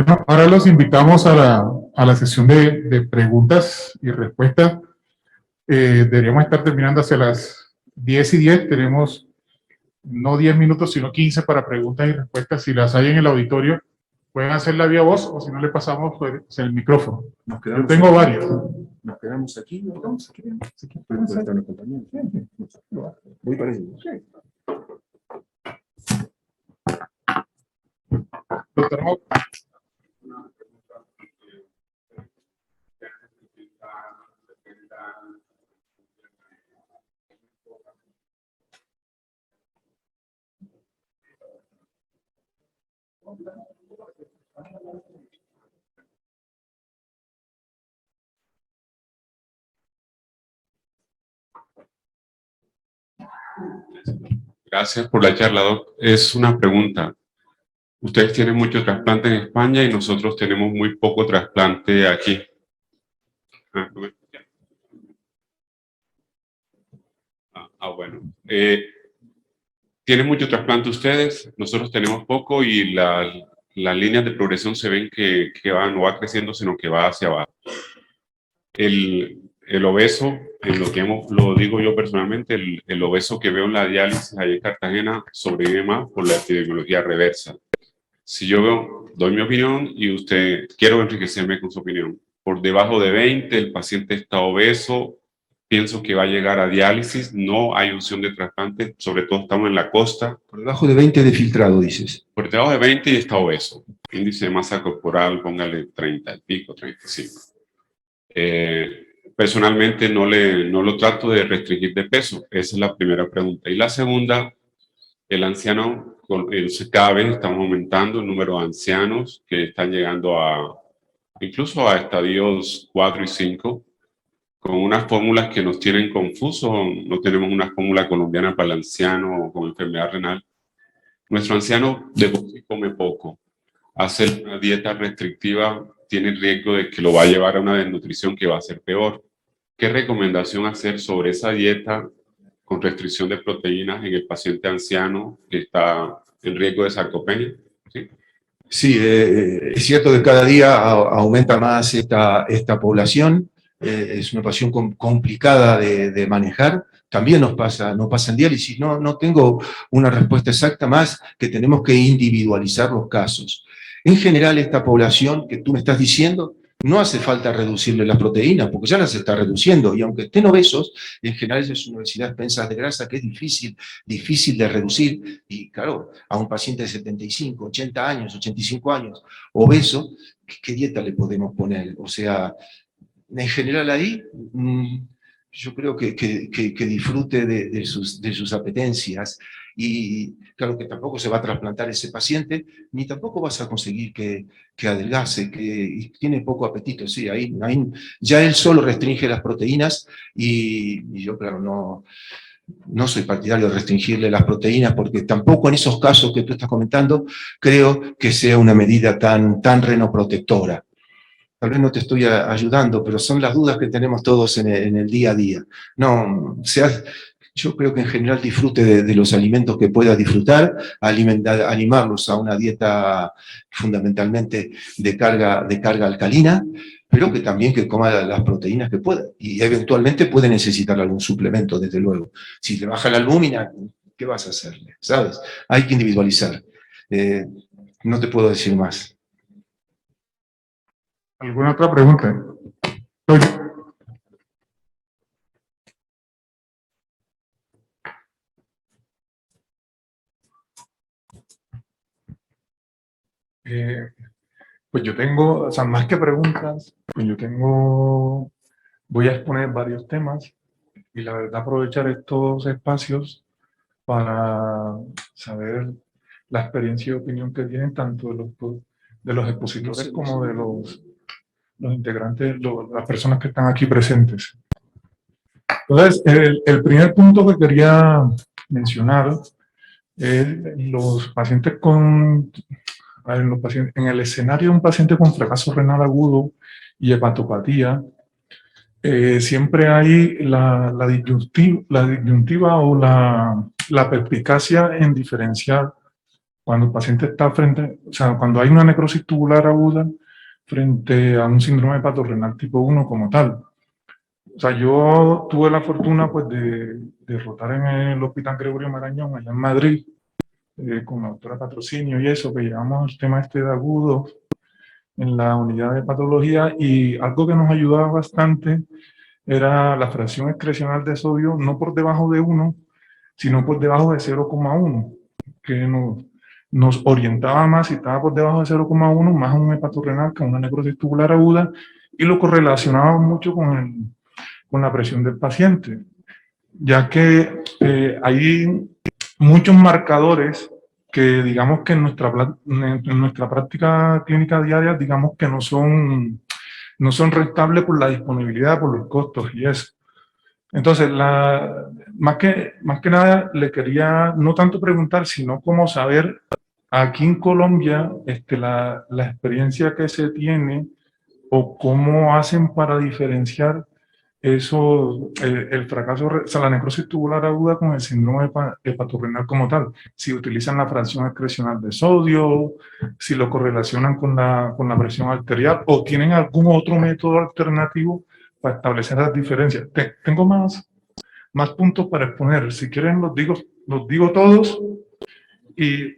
Bueno, ahora los invitamos a la sesión de preguntas y respuestas. Deberíamos estar terminando hacia las 10:10. Tenemos no 10 minutos, sino 15 para preguntas y respuestas. Si las hay en el auditorio, pueden hacerla vía voz o si no le pasamos pues, el micrófono. Yo tengo aquí, varios. Nos quedamos aquí. Nos quedamos aquí. Muy parecido. Doctor Mo. Gracias por la charla, Doc. Es una pregunta. Ustedes tienen mucho trasplante en España y nosotros tenemos muy poco trasplante aquí. Bueno. Tienen mucho trasplante ustedes, nosotros tenemos poco y las líneas de progresión se ven que no va creciendo, sino que va hacia abajo. El obeso, en lo digo yo personalmente, el obeso que veo en la diálisis allá en Cartagena sobrevive más por la epidemiología reversa. Si yo doy mi opinión y quiero enriquecerme con su opinión, por debajo de 20 el paciente está obeso, pienso que va a llegar a diálisis, no hay opción de trasplante, sobre todo estamos en la costa. Por debajo de 20 de filtrado, dices. Por debajo de 20 y está obeso. Índice de masa corporal, póngale 30 y pico, 35. Personalmente no lo trato de restringir de peso, esa es la primera pregunta. Y la segunda, el anciano, cada vez estamos aumentando el número de ancianos que están llegando incluso a estadios 4 y 5, con unas fórmulas que nos tienen confusos. No tenemos una fórmula colombiana para el anciano con enfermedad renal. Nuestro anciano de por sí come poco. Hacer una dieta restrictiva tiene el riesgo de que lo va a llevar a una desnutrición que va a ser peor. ¿Qué recomendación hacer sobre esa dieta con restricción de proteínas en el paciente anciano que está en riesgo de sarcopenia? Sí, sí, es cierto que cada día aumenta más esta población. Es una pasión complicada de manejar. También nos pasa en diálisis. No tengo una respuesta exacta, más que tenemos que individualizar los casos. En general, esta población que tú me estás diciendo, no hace falta reducirle las proteínas, porque ya las está reduciendo, y aunque estén obesos, en general es una obesidad expensa de grasa que es difícil de reducir, y claro, a un paciente de 75, 80 años, 85 años, obeso, ¿qué dieta le podemos poner? O sea, en general ahí, yo creo que disfrute de sus apetencias, y claro que tampoco se va a trasplantar ese paciente, ni tampoco vas a conseguir que adelgace, que tiene poco apetito. Sí, ahí ya él solo restringe las proteínas, y yo claro, no soy partidario de restringirle las proteínas, porque tampoco en esos casos que tú estás comentando creo que sea una medida tan renoprotectora. Tal vez no te estoy ayudando, pero son las dudas que tenemos todos en el día a día. No, yo creo que en general disfrute de los alimentos que pueda disfrutar, animarlos a una dieta fundamentalmente de carga alcalina, pero que también que coma las proteínas que pueda. Y eventualmente puede necesitar algún suplemento, desde luego. Si le baja la albúmina, ¿qué vas a hacerle? ¿Sabes? Hay que individualizar. No te puedo decir más. ¿Alguna otra pregunta? Pues yo tengo, o sea, más que preguntas, pues voy a exponer varios temas y la verdad aprovechar estos espacios para saber la experiencia y opinión que tienen tanto de los expositores como de los integrantes, las personas que están aquí presentes. Entonces, el primer punto que quería mencionar es los pacientes en el escenario de un paciente con fracaso renal agudo y hepatopatía, siempre hay la disyuntiva o la perspicacia en diferenciar cuando el paciente está frente, o sea, cuando hay una necrosis tubular aguda frente a un síndrome hepatorenal tipo 1 como tal. O sea, yo tuve la fortuna pues de rotar en el Hospital Gregorio Marañón, allá en Madrid, con la doctora Patrocinio y eso, que llevamos el tema este de agudo en la unidad de patología, y algo que nos ayudaba bastante era la fracción excrecional de sodio, no por debajo de 1, sino por debajo de 0,1, que nos orientaba más si estaba por debajo de 0,1, más un hepatorrenal que una necrosis tubular aguda, y lo correlacionaba mucho con la presión del paciente, ya que hay muchos marcadores que digamos que en nuestra práctica clínica diaria, digamos que no son rentables por la disponibilidad, por los costos y eso. Entonces, más que nada, le quería no tanto preguntar, sino como saber aquí en Colombia la experiencia que se tiene o cómo hacen para diferenciar eso, el fracaso, o sea, la necrosis tubular aguda con el síndrome hepatorrenal como tal. Si utilizan la fracción excrecional de sodio, si lo correlacionan con la presión arterial o tienen algún otro método alternativo para establecer las diferencias. Tengo más puntos para exponer. Si quieren los digo todos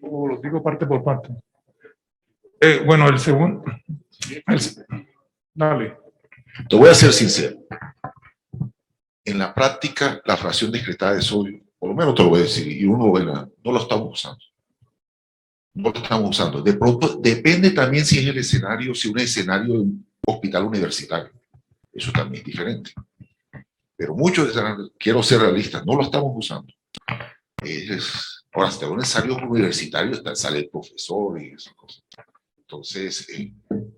o los digo parte por parte. Bueno, el segundo... Dale. Te voy a ser sincero. En la práctica, la fracción discretada de sodio, por lo menos te lo voy a decir, y uno no lo estamos usando. No lo estamos usando. De pronto, depende también si es el escenario, si un escenario de un hospital universitario. Eso también es diferente. Pero muchos escenarios, quiero ser realista, no lo estamos usando. Ahora, hasta un escenario universitario sale el profesor y esas cosas. Entonces,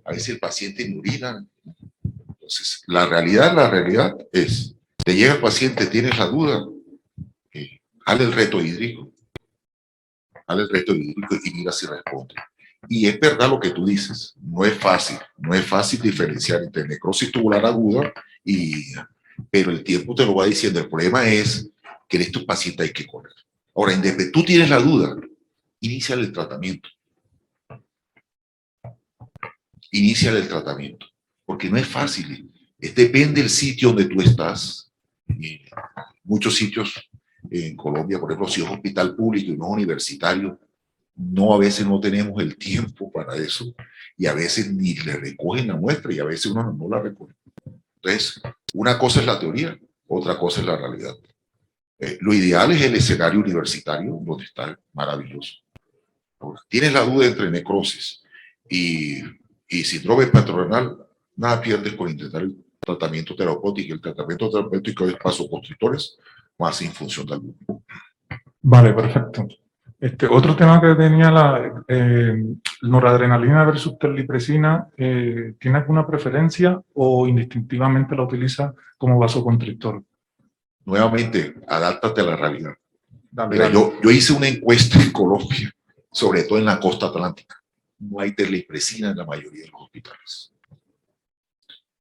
a veces el paciente me orina. Entonces, la realidad es, te llega el paciente, tienes la duda, hazle el reto hídrico. Hazle el reto hídrico y mira si responde. Y es verdad lo que tú dices, no es fácil diferenciar entre necrosis tubular aguda pero el tiempo te lo va diciendo. El problema es que en estos pacientes hay que correr. Ahora, tú tienes la duda, inicia el tratamiento. Porque no es fácil. Depende del sitio donde tú estás. Muchos sitios en Colombia, por ejemplo, si es hospital público y no universitario, a veces no tenemos el tiempo para eso, y a veces ni le recogen la muestra, y a veces uno no la recoge. Entonces, una cosa es la teoría, otra cosa es la realidad. Lo ideal es el escenario universitario, donde está maravilloso. Ahora, tienes la duda entre necrosis y síndrome hepatorenal, nada pierdes con intentar el tratamiento terapéutico. El tratamiento terapéutico es vasoconstrictores más infusión de albumin. Vale, perfecto. Otro tema que tenía la noradrenalina versus terlipresina, ¿tiene alguna preferencia o indistintivamente la utiliza como vasoconstrictor? Nuevamente, adáptate a la realidad. Mira, yo hice una encuesta en Colombia, sobre todo en la costa atlántica. No hay terlipresina en la mayoría de los hospitales.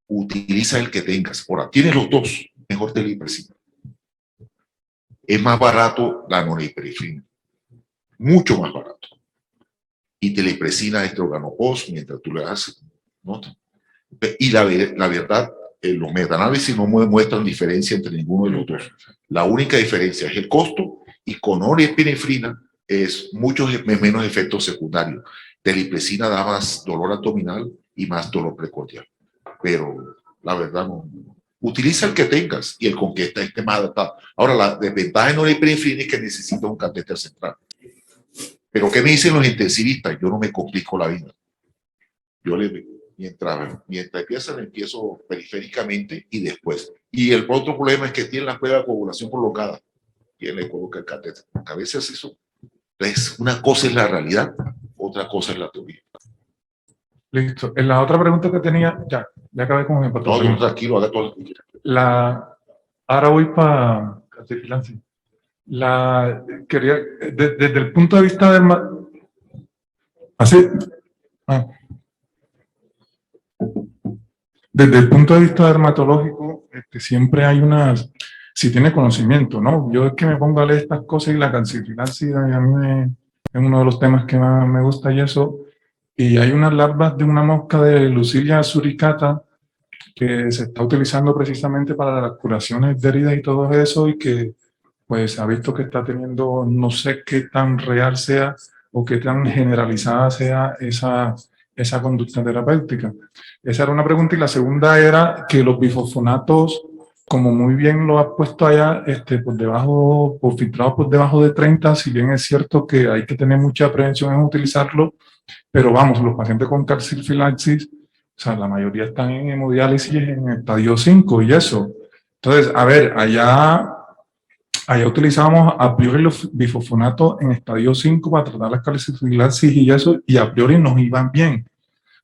Utiliza el que tengas. Ahora, tienes los dos, mejor terlipresina. Es más barato la norepinefrina, mucho más barato. Y terlipresina es organopos, mientras tú le haces, ¿no? Y la verdad, los metaanálisis no muestran diferencia entre ninguno de los dos. La única diferencia es el costo, y con norepinefrina es menos efectos secundarios. Terlipresina da más dolor abdominal y más dolor precordial. Pero la verdad no. Utiliza el que tengas y el con que esté más adaptado. Ahora, la desventaja de norepinefrina es que necesita un catéter central. Pero ¿qué me dicen los intensivistas? Yo no me complico la vida. Mientras empiezo periféricamente y después. Y el otro problema es que tiene la prueba de coagulación prolongada. Y él le coloca el catéter. A veces eso. Entonces, una cosa es la realidad, otra cosa es la teoría. Listo. En la otra pregunta que tenía, ya acabé con el hepatorenal. No, tranquilo, haga todo lo que quiera. Ahora voy para catequilancia. Desde el punto de vista del... Desde el punto de vista dermatológico, siempre hay si tiene conocimiento, ¿no? Yo es que me pongo a leer estas cosas y la calcifilancia a mí es uno de los temas que más me gusta y eso. Y hay unas larvas de una mosca de Lucilia suricata que se está utilizando precisamente para las curaciones de heridas y todo eso, y que pues se ha visto que está teniendo, no sé qué tan real sea o qué tan generalizada sea esa conducta terapéutica. Esa era una pregunta, y la segunda era que los bifosfonatos, como muy bien lo has puesto allá, por debajo, por filtrados por debajo de 30, si bien es cierto que hay que tener mucha prevención en utilizarlo, pero vamos, los pacientes con calcifilaxis, o sea, la mayoría están en hemodiálisis en estadio 5 y eso. Entonces, a ver, allá utilizábamos a priori los bifosfonatos en estadio 5 para tratar las calcifilaxis y eso, y a priori nos iban bien.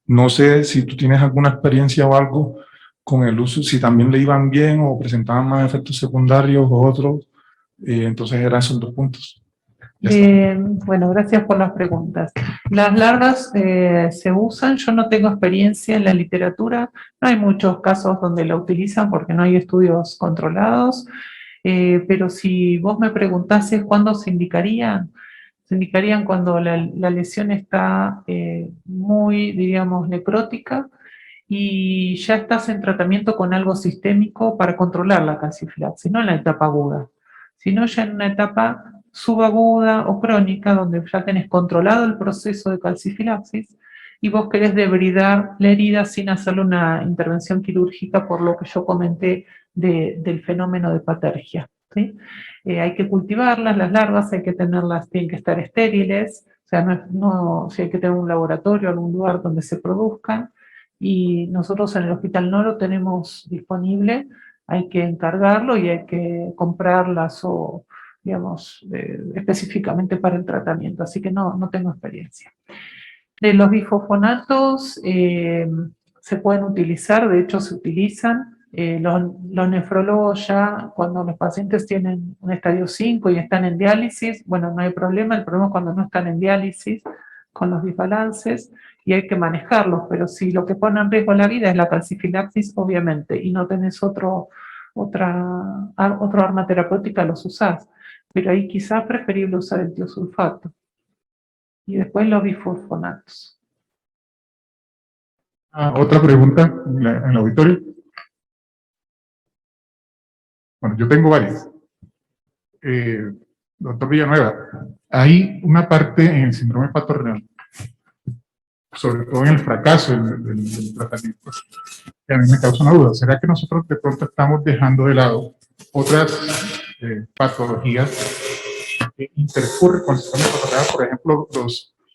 No sé si tú tienes alguna experiencia o algo con el uso, si también le iban bien o presentaban más efectos secundarios o otros. Entonces eran esos dos puntos. Bueno, gracias por las preguntas. Las larvas se usan, yo no tengo experiencia en la literatura, no hay muchos casos donde la utilizan porque no hay estudios controlados, pero si vos me preguntases cuándo se indicarían cuando la lesión está muy, diríamos, necrótica y ya estás en tratamiento con algo sistémico para controlar la calcifilaxis, no en la etapa aguda, sino ya en una etapa subaguda o crónica, donde ya tenés controlado el proceso de calcifilaxis y vos querés debridar la herida sin hacerle una intervención quirúrgica, por lo que yo comenté del fenómeno de patergia, ¿sí? Hay que cultivarlas, las larvas, hay que tenerlas, tienen que estar estériles, o sea, si hay que tener un laboratorio, algún lugar donde se produzcan, y nosotros en el hospital no lo tenemos disponible, hay que encargarlo y hay que comprarlas o, digamos, específicamente para el tratamiento, así que no tengo experiencia. De los bifosfonatos se pueden utilizar, de hecho se utilizan, los nefrólogos ya cuando los pacientes tienen un estadio 5 y están en diálisis, bueno, no hay problema, el problema es cuando no están en diálisis con los desbalances y hay que manejarlos, pero si lo que pone en riesgo la vida es la calcifilaxis, obviamente, y no tenés otro arma terapéutica, los usás. Pero ahí quizás preferible usar el tiosulfato. Y después los bifosfonatos. Otra pregunta en el auditorio. Bueno, yo tengo varias. Doctor Villanueva, hay una parte en el síndrome patorrenal, sobre todo en el fracaso del tratamiento, que a mí me causa una duda. ¿Será que nosotros de pronto estamos dejando de lado otras patologías que intercurren con el síndrome patorrenal? Por ejemplo,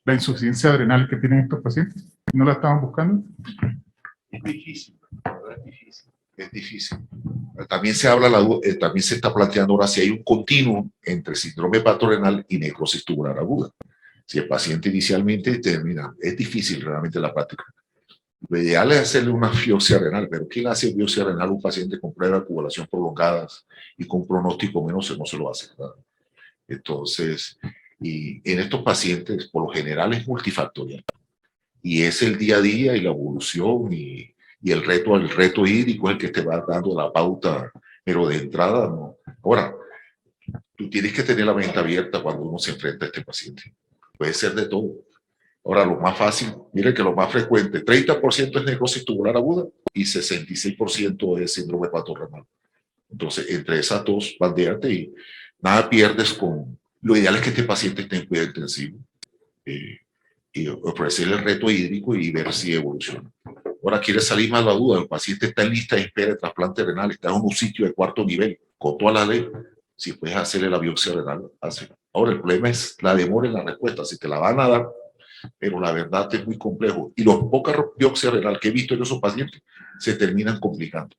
la insuficiencia adrenal que tienen estos pacientes. ¿No la estaban buscando? Es difícil, es difícil. Es difícil. También también se está planteando ahora si hay un continuo entre síndrome patorrenal y necrosis tubular aguda. Si el paciente inicialmente termina, es difícil realmente la práctica. Lo ideal es hacerle una biopsia renal, pero ¿quién hace biopsia renal a un paciente con pruebas de coagulación prolongadas y con pronóstico menos? No se lo hace, ¿verdad? Entonces, y en estos pacientes, por lo general es multifactorial. Y es el día a día y la evolución y el reto hídrico es el que te va dando la pauta, pero de entrada no. Ahora, tú tienes que tener la mente abierta cuando uno se enfrenta a este paciente. Puede ser de todo. Ahora, lo más fácil, miren que lo más frecuente, 30% es necrosis tubular aguda y 66% es síndrome patorrenal. Entonces, entre esas dos, bandéate y nada pierdes con... Lo ideal es que este paciente esté en cuidado intensivo y ofrecerle el reto hídrico y ver si evoluciona. Ahora, quiere salir más la duda, el paciente está en lista de espera de trasplante renal, está en un sitio de 4º nivel, con toda la ley. Si puedes hacerle la biopsia renal, hazlo. Ahora, el problema es la demora en la respuesta, si te la van a dar, pero la verdad es muy complejo. Y las pocas biopsias renal que he visto en esos pacientes se terminan complicando.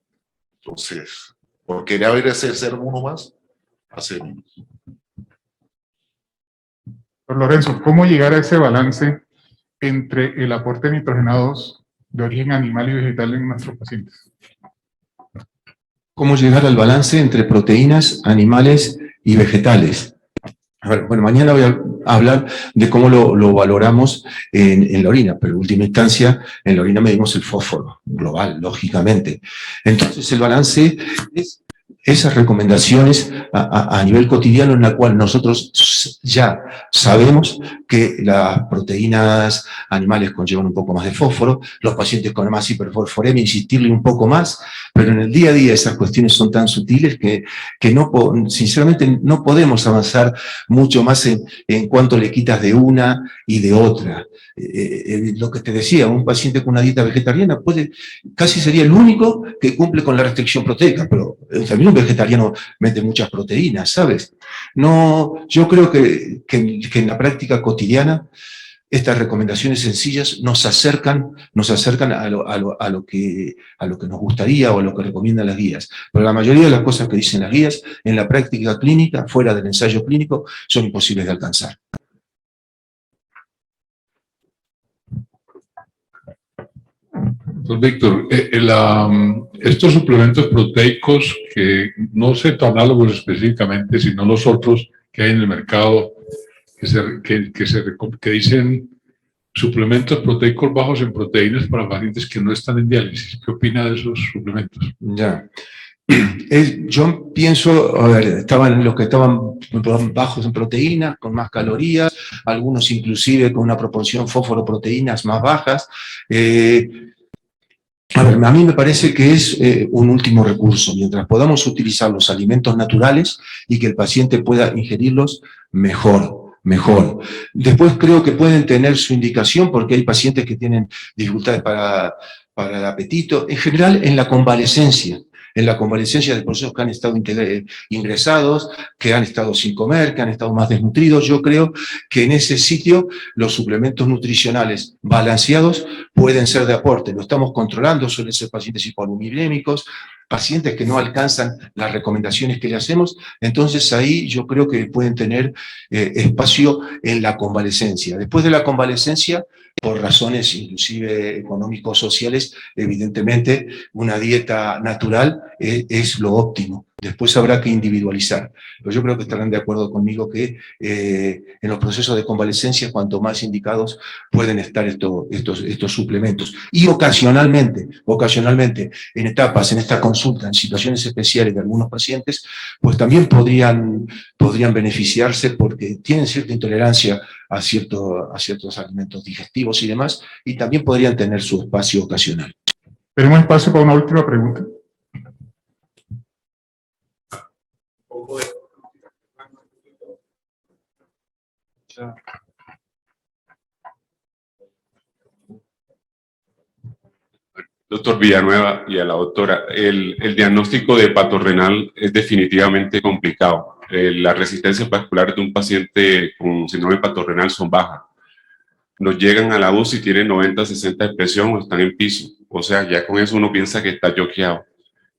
Entonces, ¿por qué debería ser uno más? Hacer uno. Doctor Lorenzo, ¿cómo llegar a ese balance entre el aporte de nitrogenados de origen animal y vegetal en nuestros pacientes? ¿Cómo llegar al balance entre proteínas animales y vegetales? A ver, bueno, mañana voy a hablar de cómo lo valoramos en la orina, pero en última instancia en la orina medimos el fósforo global, lógicamente. Entonces el balance es esas recomendaciones a nivel cotidiano, en la cual nosotros ya sabemos que las proteínas animales conllevan un poco más de fósforo, los pacientes con más hiperfosforemia, insistirle un poco más, pero en el día a día esas cuestiones son tan sutiles que no, sinceramente no podemos avanzar mucho más en cuanto le quitas de una y de otra. Lo que te decía, un paciente con una dieta vegetariana casi sería el único que cumple con la restricción proteica, pero también un vegetariano mete muchas proteínas, ¿sabes? No, yo creo que en la práctica cotidiana estas recomendaciones sencillas nos acercan a lo que nos gustaría o a lo que recomiendan las guías. Pero la mayoría de las cosas que dicen las guías en la práctica clínica, fuera del ensayo clínico, son imposibles de alcanzar. Entonces, Víctor, estos suplementos proteicos que no sé tu análogos específicamente, sino los otros que hay en el mercado que dicen suplementos proteicos bajos en proteínas para pacientes que no están en diálisis. ¿Qué opina de esos suplementos? Ya. Yo pienso, a ver, estaban los que estaban bajos en proteínas, con más calorías, algunos inclusive con una proporción fósforo-proteínas más bajas. A ver, a mí me parece que es un último recurso. Mientras podamos utilizar los alimentos naturales y que el paciente pueda ingerirlos, mejor. Después creo que pueden tener su indicación porque hay pacientes que tienen dificultades para el apetito. En general, en la convalecencia de procesos que han estado ingresados, que han estado sin comer, que han estado más desnutridos, yo creo que en ese sitio los suplementos nutricionales balanceados pueden ser de aporte. Lo estamos controlando, suelen ser pacientes hiponumirémicos, pacientes que no alcanzan las recomendaciones que le hacemos, entonces ahí yo creo que pueden tener espacio en la convalecencia. Después de la convalecencia, por razones inclusive económico-sociales, evidentemente una dieta natural es lo óptimo. Después habrá que individualizar. Pero yo creo que estarán de acuerdo conmigo que en los procesos de convalecencia, cuanto más indicados pueden estar estos suplementos. Y ocasionalmente, en etapas, en esta consulta, en situaciones especiales de algunos pacientes, pues también podrían beneficiarse porque tienen cierta intolerancia a ciertos alimentos digestivos y demás, y también podrían tener su espacio ocasional. Tenemos espacio para una última pregunta. Doctor Villanueva y a la doctora, el diagnóstico de hepatito renal es definitivamente complicado. Las resistencias vasculares de un paciente con síndrome hepatito renal son bajas. Nos llegan a la UCI y tienen 90, 60 de presión o están en piso. O sea, ya con eso uno piensa que está choqueado.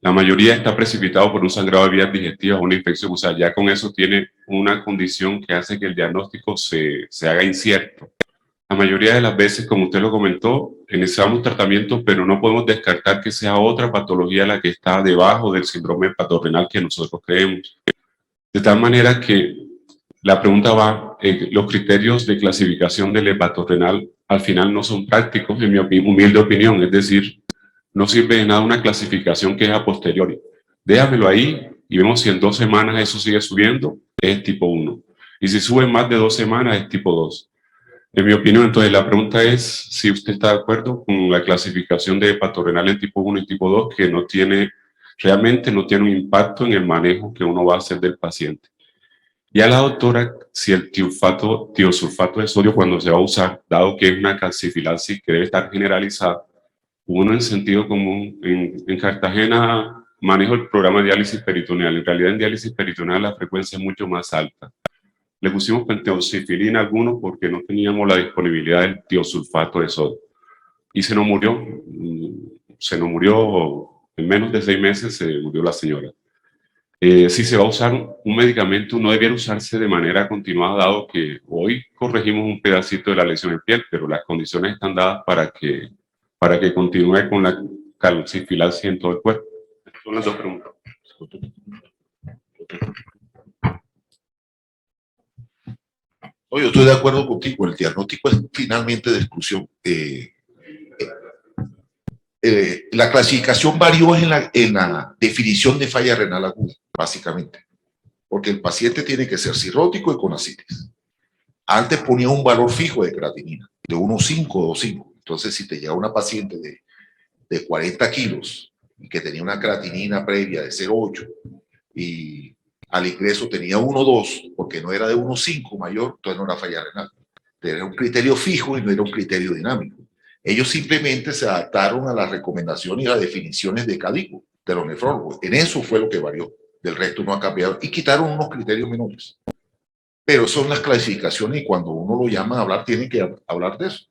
La mayoría está precipitado por un sangrado de vías digestivas o una infección. O sea, ya con eso tiene una condición que hace que el diagnóstico se haga incierto. La mayoría de las veces, como usted lo comentó, iniciamos tratamiento, pero no podemos descartar que sea otra patología la que está debajo del síndrome hepatorenal que nosotros creemos. De tal manera que la pregunta va, los criterios de clasificación del hepatorenal al final no son prácticos, en mi humilde opinión, es decir, no sirve de nada una clasificación que es a posteriori. Déjamelo ahí y vemos si en 2 semanas eso sigue subiendo, es tipo 1. Y si sube más de 2 semanas, es tipo 2. En mi opinión, entonces, la pregunta es si usted está de acuerdo con la clasificación de hepatorenal en tipo 1 y tipo 2, que realmente no tiene un impacto en el manejo que uno va a hacer del paciente. Y a la doctora, si el tiosulfato de sodio cuando se va a usar, dado que es una calcifilaxis que debe estar generalizada, uno en sentido común, en Cartagena manejo el programa de diálisis peritoneal. En realidad en diálisis peritoneal la frecuencia es mucho más alta. Le pusimos penteocifilina a algunos porque no teníamos la disponibilidad del tiosulfato de sodio. Y se nos murió en menos de 6 meses, se murió la señora. Si se va a usar un medicamento, no debiera usarse de manera continuada, dado que hoy corregimos un pedacito de la lesión en piel, pero las condiciones están dadas para que continúe con la calcifilaxis en todo el cuerpo. Estas son las 2 preguntas. Yo estoy de acuerdo contigo, el diagnóstico es finalmente de exclusión. la clasificación varió en la definición de falla renal aguda, básicamente, porque el paciente tiene que ser cirrótico y con ascitis. Antes ponía un valor fijo de creatinina, de 1,5 o 2,5. Entonces, si te llega una paciente de 40 kilos y que tenía una creatinina previa de 0,8 y al ingreso tenía 1,2 porque no era de 1,5 mayor, entonces no era falla renal. Era un criterio fijo y no era un criterio dinámico. Ellos simplemente se adaptaron a las recomendaciones y las definiciones de CADICO, de los nefrólogos. En eso fue lo que varió. Del resto no ha cambiado. Y quitaron unos criterios menores. Pero son las clasificaciones y cuando uno lo llama a hablar, tiene que hablar de eso.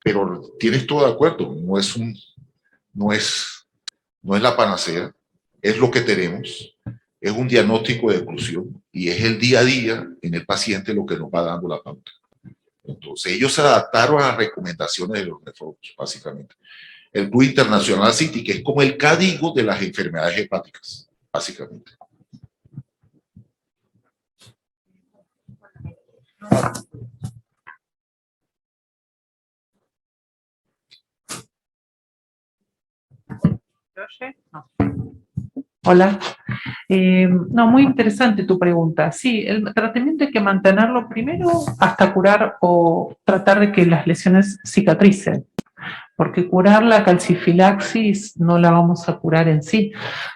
Pero tienes todo de acuerdo. No es la panacea. Es lo que tenemos. Es un diagnóstico de exclusión. Y es el día a día en el paciente lo que nos va dando la pauta. Entonces, ellos se adaptaron a las recomendaciones de los nefrólogos, básicamente. El Club Internacional CITI, que es como el CADIGO de las enfermedades hepáticas, básicamente. Hola. No, muy interesante tu pregunta. Sí, el tratamiento hay que mantenerlo primero hasta curar o tratar de que las lesiones cicatricen, porque curar la calcifilaxis no la vamos a curar en sí,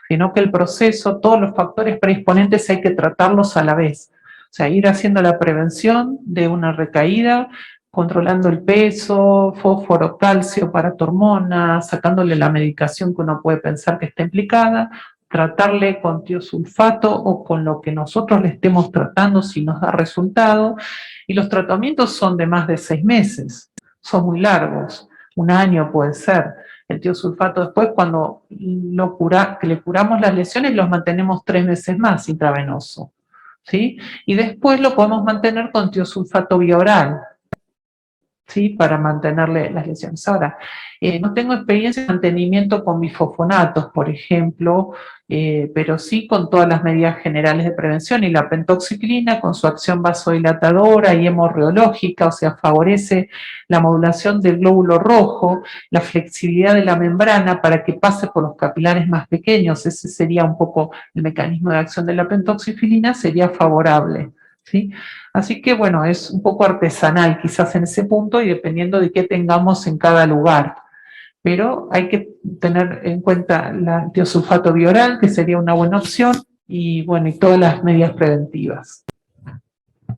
sino que el proceso, todos los factores predisponentes hay que tratarlos a la vez. O sea, ir haciendo la prevención de una recaída, controlando el peso, fósforo, calcio, paratormona, sacándole la medicación que uno puede pensar que está implicada, tratarle con tiosulfato o con lo que nosotros le estemos tratando si nos da resultado. Y los tratamientos son de más de 6 meses, son muy largos, 1 año puede ser. El tiosulfato después, cuando que le curamos las lesiones, los mantenemos 3 meses más intravenoso, ¿sí? Y después lo podemos mantener con tiosulfato vía oral, ¿sí? Para mantenerle las lesiones. Ahora, no tengo experiencia en mantenimiento con bifosfonatos, por ejemplo, pero sí con todas las medidas generales de prevención, y la pentoxiclina con su acción vasodilatadora y hemorreológica, o sea, favorece la modulación del glóbulo rojo, la flexibilidad de la membrana para que pase por los capilares más pequeños. Ese sería un poco el mecanismo de acción de la pentoxiclina, sería favorable, ¿sí? Así que bueno, es un poco artesanal quizás en ese punto y dependiendo de qué tengamos en cada lugar. Pero hay que tener en cuenta el tiosulfato bioral, que sería una buena opción, y bueno, y todas las medidas preventivas.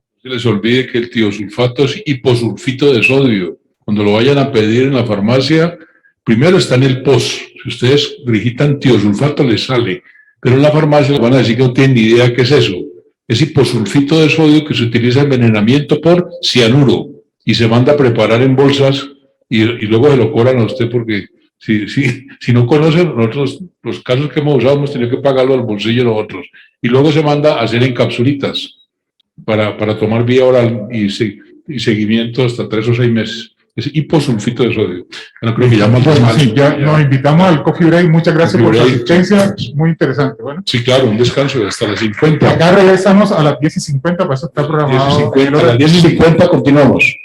No se les olvide que el tiosulfato es hiposulfito de sodio. Cuando lo vayan a pedir en la farmacia, primero está en el POS. Si ustedes digitan tiosulfato, les sale. Pero en la farmacia les van a decir que no tienen ni idea qué es eso. Es hiposulfito de sodio que se utiliza en envenenamiento por cianuro y se manda a preparar en bolsas y luego se lo cobran a usted porque si no conocen, nosotros los casos que hemos usado hemos tenido que pagarlo al bolsillo de los otros. Y luego se manda a hacer en capsulitas para tomar vía oral y seguimiento hasta 3 o 6 meses. Es hiposulfito de sodio. No creo que llama bueno, sí, ya nos invitamos al Coffee Break. Muchas gracias por su asistencia. Muy interesante. Bueno. Sí, claro, un descanso hasta las 50. Acá regresamos a las 10:50, para eso está programado. 10:50, a las 10:50 continuamos.